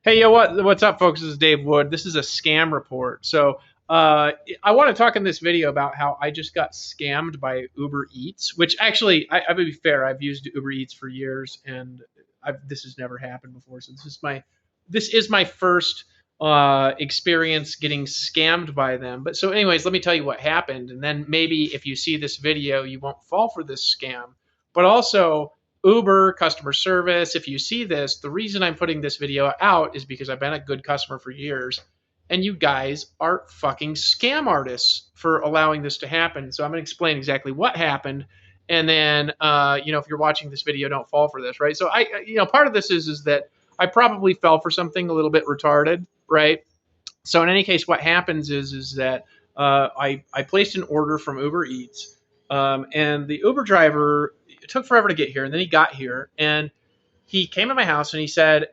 Hey, yo, what's up, folks? This is Dave Wood. This is a scam report. I want to talk in this video about how I just got scammed by Uber Eats, which actually, I would be fair, I've used Uber Eats for years, and this has never happened before. So this is my first experience getting scammed by them. But so, anyways, let me tell you what happened, and then maybe if you see this video, you won't fall for this scam. But also, Uber customer service, if you see this, the reason I'm putting this video out is because I've been a good customer for years, and you guys are fucking scam artists for allowing this to happen. So I'm going to explain exactly what happened, and then if you're watching this video, don't fall for this, right? So part of this is that I probably fell for something a little bit retarded, right? So in any case, what happens is that I placed an order from Uber Eats, and the Uber driver, it took forever to get here, and then he got here, and he came to my house and he said,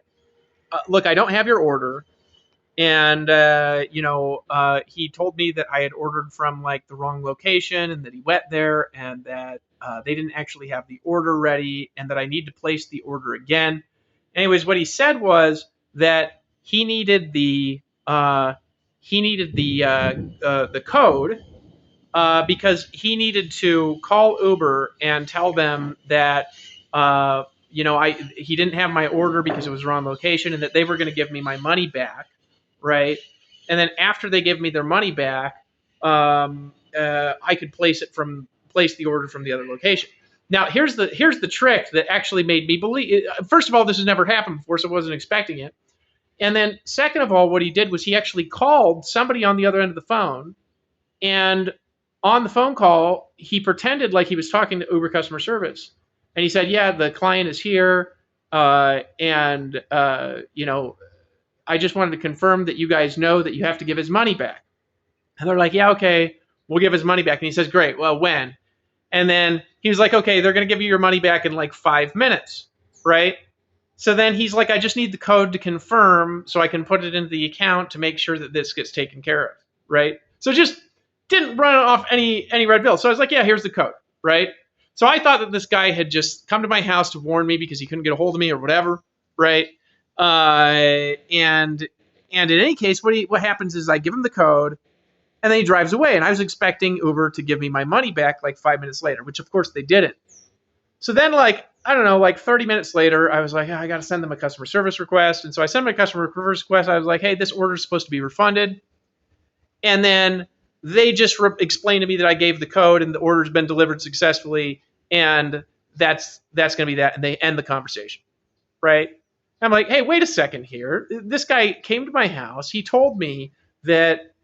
"Look, I don't have your order." And he told me that I had ordered from like the wrong location, and that he went there, and that they didn't actually have the order ready, and that I need to place the order again. Anyways, what he said was that he needed the code, because he needed to call Uber and tell them that he didn't have my order because it was the wrong location, and that they were going to give me my money back, right? And then after they give me their money back, I could place the order from the other location. Now here's the trick that actually made me believe. First of all, this has never happened before, so I wasn't expecting it. And then second of all, what he did was he actually called somebody on the other end of the phone, and on the phone call, he pretended like he was talking to Uber customer service. And he said, "Yeah, the client is here. And I just wanted to confirm that you guys know that you have to give his money back." And they're like, "Yeah, okay, we'll give his money back." And he says, "Great, well, when?" And then he was like, "Okay, they're going to give you your money back in like 5 minutes, right?" So then he's like, "I just need the code to confirm so I can put it into the account to make sure that this gets taken care of," right? So just didn't run off any red bill. So I was like, "Yeah, here's the code," right? So I thought that this guy had just come to my house to warn me because he couldn't get a hold of me or whatever, right? And in any case, what happens is I give him the code, and then he drives away. And I was expecting Uber to give me my money back like 5 minutes later, which of course they didn't. So then, like, I don't know, like 30 minutes later, I was like, I got to send them a customer service request. And so I sent them a customer service request. I was like, "Hey, this order is supposed to be refunded." And then they just explained to me that I gave the code and the order's been delivered successfully, and that's going to be that. And they end the conversation, right? I'm like, "Hey, wait a second here. This guy came to my house. He told me that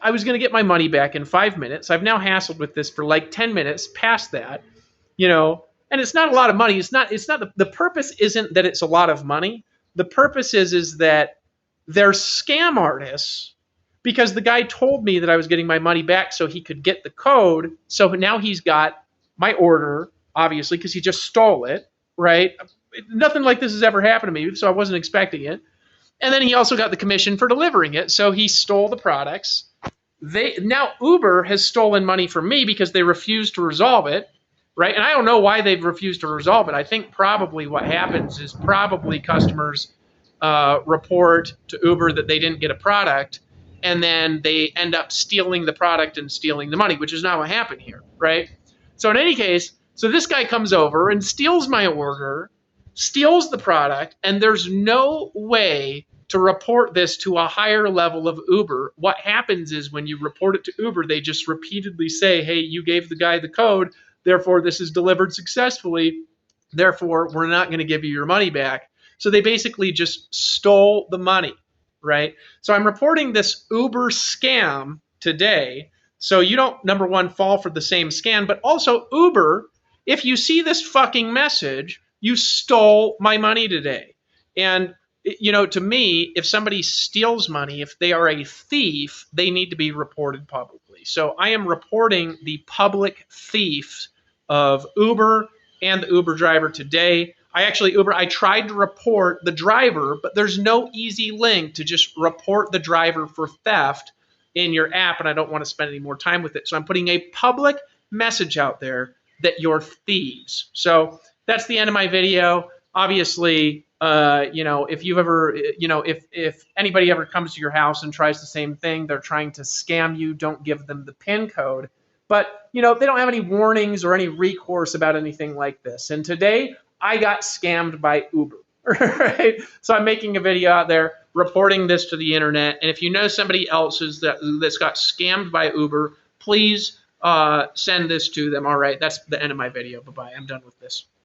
I was going to get my money back in 5 minutes. I've now hassled with this for like 10 minutes past that, and it's not a lot of money. It's not the purpose isn't that it's a lot of money. The purpose is that they're scam artists, because the guy told me that I was getting my money back so he could get the code. So now he's got my order, obviously, because he just stole it, right? Nothing like this has ever happened to me, so I wasn't expecting it. And then he also got the commission for delivering it, so he stole the products. Now Uber has stolen money from me because they refused to resolve it, right? And I don't know why they've refused to resolve it. I think probably what happens is probably customers report to Uber that they didn't get a product, and then they end up stealing the product and stealing the money, which is not what happened here, right? So in any case, so this guy comes over and steals my order, steals the product, and there's no way to report this to a higher level of Uber. What happens is when you report it to Uber, they just repeatedly say, "Hey, you gave the guy the code, therefore this is delivered successfully, therefore we're not going to give you your money back." So they basically just stole the money, right? So I'm reporting this Uber scam today, so you don't, number one, fall for the same scam, but also Uber, if you see this fucking message, you stole my money today. And to me, if somebody steals money, if they are a thief, they need to be reported publicly. So I am reporting the public thieves of Uber and the Uber driver today. I tried to report the driver, but there's no easy link to just report the driver for theft in your app, and I don't want to spend any more time with it. So I'm putting a public message out there that you're thieves. So that's the end of my video. Obviously, If you've ever, if anybody ever comes to your house and tries the same thing, they're trying to scam you. Don't give them the PIN code. But they don't have any warnings or any recourse about anything like this. And today I got scammed by Uber. Right? So I'm making a video out there reporting this to the internet. And if you know somebody else that's got scammed by Uber, please send this to them. All right, that's the end of my video. Bye-bye. I'm done with this.